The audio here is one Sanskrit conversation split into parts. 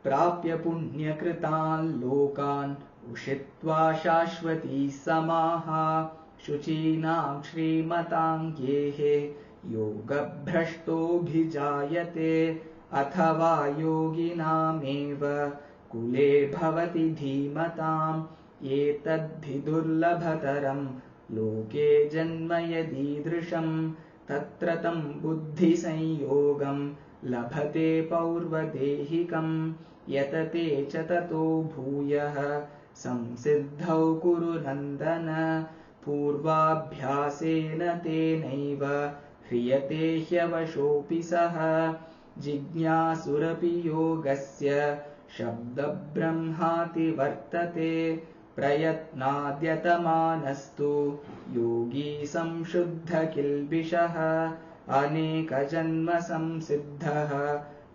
प्राप्य पुण्यकृतान् लोकान् उषित्वा शाश्वती समाः शुचीनां श्रीमतां गेः योगभ्रष्टोऽभिजायते अथवा योगिनामेव कुले भवति धीमताम् एतद्धि दुर्लभतरं लोके जन्म यदीदृशं तत्र तं बुद्धिसंयोगं लभते पौर्वदेहिकं यतते च ततो भूयः संसिद्धौ कुरु नन्दन पूर्वाभ्यासेन तेनैव ह्रियते ह्यवशोऽपि सः जिज्ञासुरपि योगस्य शब्दब्रह्माति वर्तते प्रयत्नाद्यतमानस्तु योगी संशुद्धकिल्बिषः अनेकजन्म संसिद्धः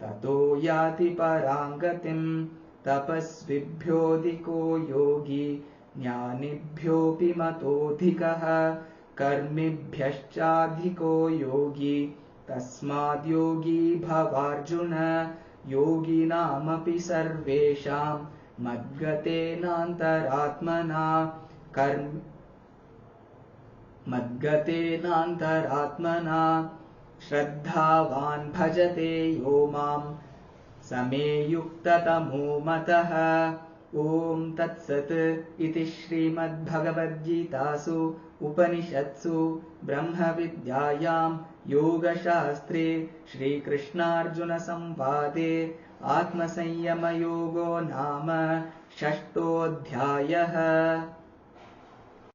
ततो याति पराङ्गतिं तपस्विभ्योऽधिको योगी ज्ञानिभ्योऽपि मतोऽधिकः कर्मिभ्यश्चाधिको योगी तस्माद्योगी भवार्जुन योगिनामपि सर्वेषां मद्गतेनान्तरात्मना श्रद्धावान् भजते यो मां समे युक्ततमो मतः। ॐ तत्सत् इति श्रीमद्भगवद्गीतासु उपनिषत्सु ब्रह्मविद्यायां योगशास्त्रे श्रीकृष्णार्जुनसंवादे आत्मसंयमयोगो नाम 6ोऽध्यायः।